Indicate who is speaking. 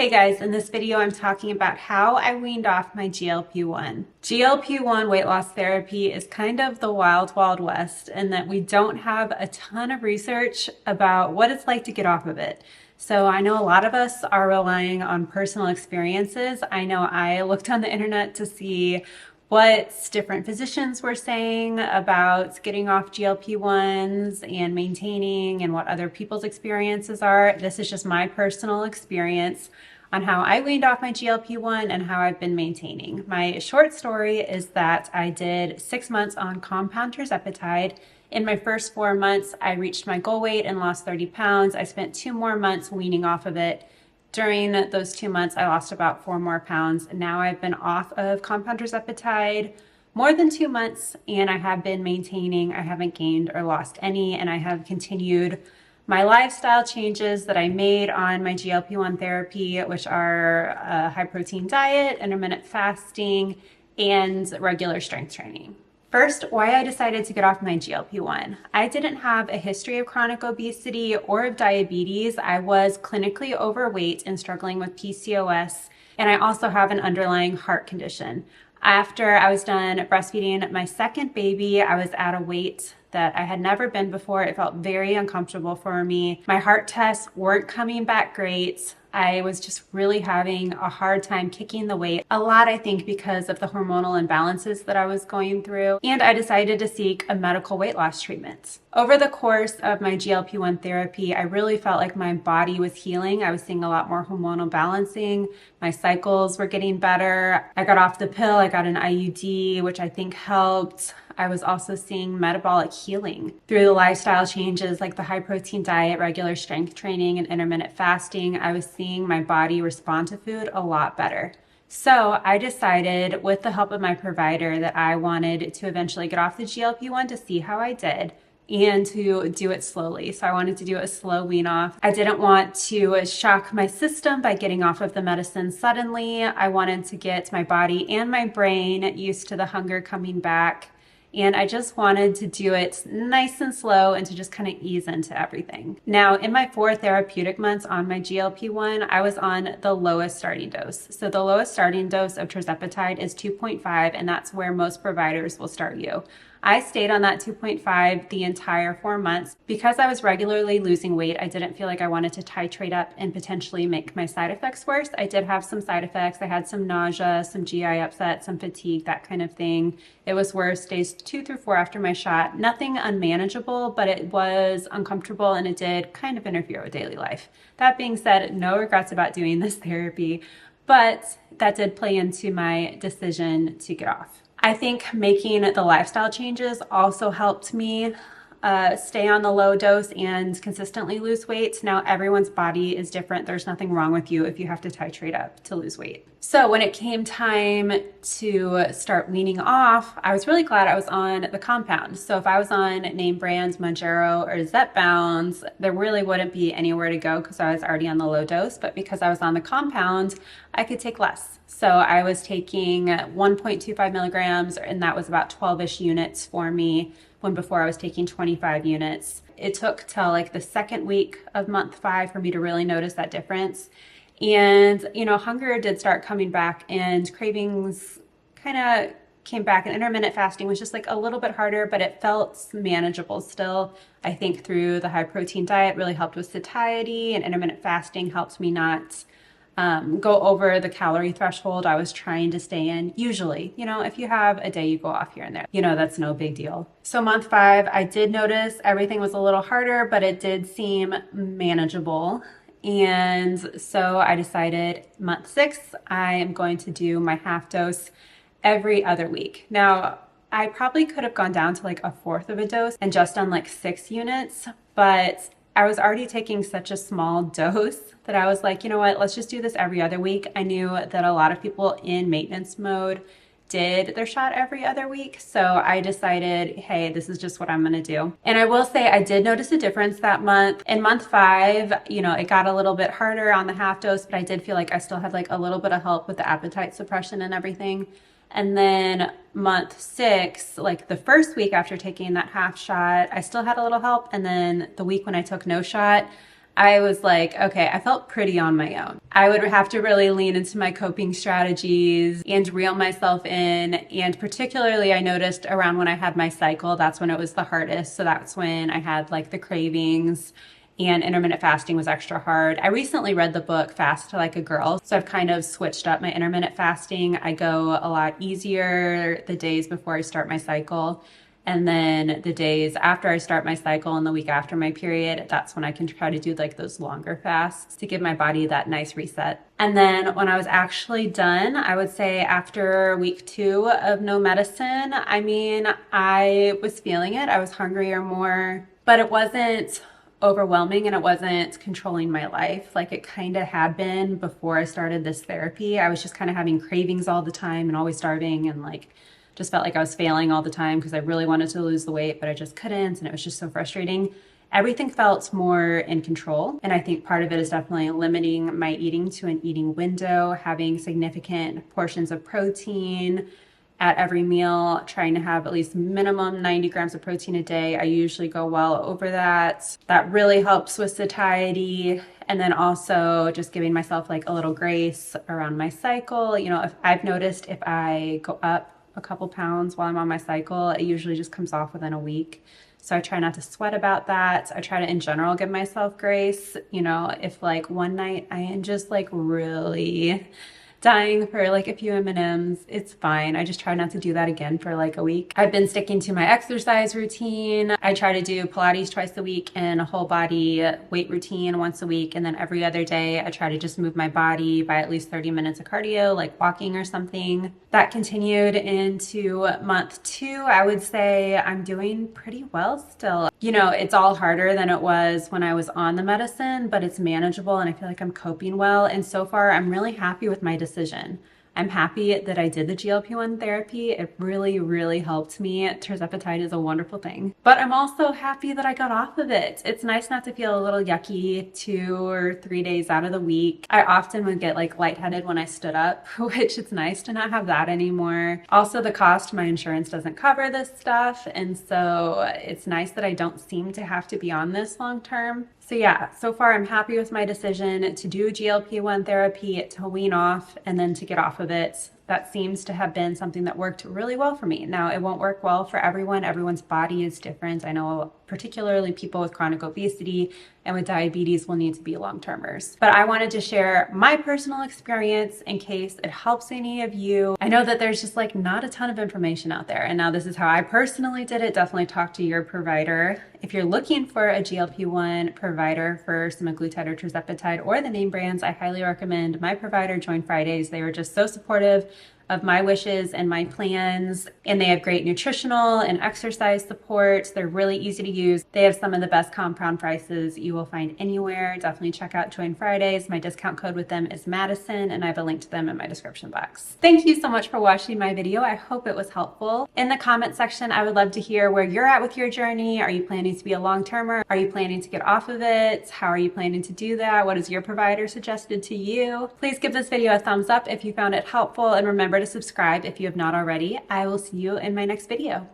Speaker 1: Hey guys, in this video I'm talking about how I weaned off my GLP-1. GLP-1 weight loss therapy is kind of the wild, wild west in that we don't have a ton of research about what it's like to get off of it. So I know a lot of us are relying on personal experiences. I know I looked on the internet to see what different physicians were saying about getting off GLP-1s and maintaining and what other people's experiences are. This is just my personal experience on how I weaned off my GLP-1 and how I've been maintaining. My short story is that I did 6 months on compound tirzepatide. In my first 4 months, I reached my goal weight and lost 30 pounds. I spent 2 more months weaning off of it. During those 2 months, I lost about 4 more pounds. Now I've been off of compound tirzepatide more than 2 months, and I have been maintaining. I haven't gained or lost any, and I have continued my lifestyle changes that I made on my GLP-1 therapy, which are a high protein diet, intermittent fasting, and regular strength training. First, why I decided to get off my GLP-1. I didn't have a history of chronic obesity or of diabetes. I was clinically overweight and struggling with PCOS, and I also have an underlying heart condition. After I was done breastfeeding my second baby, I was at a weight that I had never been before. It felt very uncomfortable for me. My heart tests weren't coming back great. I was just really having a hard time kicking the weight. A lot, I think, because of the hormonal imbalances that I was going through. And I decided to seek a medical weight loss treatment. Over the course of my GLP-1 therapy, I really felt like my body was healing. I was seeing a lot more hormonal balancing. My cycles were getting better. I got off the pill. I got an IUD, which I think helped. I was also seeing metabolic healing through the lifestyle changes like the high protein diet, regular strength training, and intermittent fasting. I was seeing my body respond to food a lot better. So I decided, with the help of my provider, that I wanted to eventually get off the GLP-1 to see how I did and to do it slowly. So I wanted to do a slow wean off. I didn't want to shock my system by getting off of the medicine suddenly. I wanted to get my body and my brain used to the hunger coming back. And I just wanted to do it nice and slow and to just kind of ease into everything. Now, in my 4 therapeutic months on my GLP-1, I was on the lowest starting dose. So the lowest starting dose of tirzepatide is 2.5, and that's where most providers will start you. I stayed on that 2.5 the entire 4 months. Because I was regularly losing weight, I didn't feel like I wanted to titrate up and potentially make my side effects worse. I did have some side effects. I had some nausea, some GI upset, some fatigue, that kind of thing. It was worse days 2 through 4 after my shot. Nothing unmanageable, but it was uncomfortable and it did kind of interfere with daily life. That being said, no regrets about doing this therapy, but that did play into my decision to get off. I think making the lifestyle changes also helped me stay on the low dose and consistently lose weight. Now, everyone's body is different. There's nothing wrong with you if you have to titrate up to lose weight. So when it came time to start weaning off, I was really glad I was on the compound. So if I was on name brands, Mounjaro or Zepbound, there really wouldn't be anywhere to go because I was already on the low dose. But because I was on the compound, I could take less. So I was taking 1.25 milligrams, and that was about 12-ish units for me, when before I was taking 25 units. It took till like the second week of month 5 for me to really notice that difference. And, hunger did start coming back and cravings kind of came back, and intermittent fasting was just like a little bit harder, but it felt manageable still. I think through the high protein diet really helped with satiety, and intermittent fasting helped me not go over the calorie threshold I was trying to stay in. Usually, if you have a day you go off here and there, that's no big deal. So month 5, I did notice everything was a little harder, but it did seem manageable. And so I decided month 6, I am going to do my half dose every other week. Now, I probably could have gone down to like a fourth of a dose and just done like 6 units, but I was already taking such a small dose that I was like, you know what, let's just do this every other week. I knew that a lot of people in maintenance mode did their shot every other week. So I decided, hey, this is just what I'm going to do. And I will say I did notice a difference that month. In month 5, it got a little bit harder on the half dose, but I did feel like I still had like a little bit of help with the appetite suppression and everything. And then month 6, like the first week after taking that half shot, I still had a little help. And then the week when I took no shot, I was like, okay, I felt pretty on my own. I would have to really lean into my coping strategies and reel myself in. And particularly I noticed around when I had my cycle, that's when it was the hardest. So that's when I had like the cravings, and intermittent fasting was extra hard. I recently read the book Fast Like a Girl, so I've kind of switched up my intermittent fasting. I go a lot easier the days before I start my cycle. And then the days after I start my cycle and the week after my period, that's when I can try to do like those longer fasts to give my body that nice reset. And then when I was actually done, I would say after week 2 of no medicine, I mean, I was feeling it. I was hungrier more, but it wasn't overwhelming and it wasn't controlling my life like it kind of had been before I started this therapy. I was just kind of having cravings all the time and always starving, and like just felt like I was failing all the time because I really wanted to lose the weight, but I just couldn't, and it was just so frustrating. Everything felt more in control, and I think part of it is definitely limiting my eating to an eating window, having significant portions of protein at every meal, trying to have at least minimum 90 grams of protein a day. I usually go well over that. That really helps with satiety. And then also just giving myself like a little grace around my cycle. You know, if I've noticed if I go up a couple pounds while I'm on my cycle, it usually just comes off within a week. So I try not to sweat about that. I try to, in general, give myself grace. You know, if like one night I am just like really dying for like a few M&Ms, it's fine. I just try not to do that again for like a week. I've been sticking to my exercise routine. I try to do Pilates twice a week and a whole body weight routine once a week. And then every other day, I try to just move my body by at least 30 minutes of cardio, like walking or something. That continued into month 2. I would say I'm doing pretty well still. You know, it's all harder than it was when I was on the medicine, but it's manageable and I feel like I'm coping well. And so far, I'm really happy with my decision. I'm happy that I did the GLP-1 therapy. It really, really helped me. Tirzepatide is a wonderful thing. But I'm also happy that I got off of it. It's nice not to feel a little yucky 2 or 3 days out of the week. I often would get like lightheaded when I stood up, which it's nice to not have that anymore. Also, the cost, my insurance doesn't cover this stuff. And so it's nice that I don't seem to have to be on this long term. So yeah, so far I'm happy with my decision to do GLP-1 therapy, to wean off, and then to get off of it. That seems to have been something that worked really well for me. Now, it won't work well for everyone. Everyone's body is different. I know particularly people with chronic obesity and with diabetes will need to be long-termers. But I wanted to share my personal experience in case it helps any of you. I know that there's just like not a ton of information out there. And now this is how I personally did it. Definitely talk to your provider. If you're looking for a GLP-1 provider for semaglutide or tirzepatide or the name brands, I highly recommend my provider, JoinFridays. They were just so supportive of my wishes and my plans, and they have great nutritional and exercise support. They're really easy to use. They have some of the best compound prices you will find anywhere. Definitely check out JoinFridays. My discount code with them is Madison, and I have a link to them in my description box. Thank you so much for watching my video. I hope it was helpful. In the comment section, I would love to hear where you're at with your journey. Are you planning to be a long-termer? Are you planning to get off of it? How are you planning to do that? What has your provider suggested to you? Please give this video a thumbs up if you found it helpful, and remember to subscribe if you have not already. I will see you in my next video.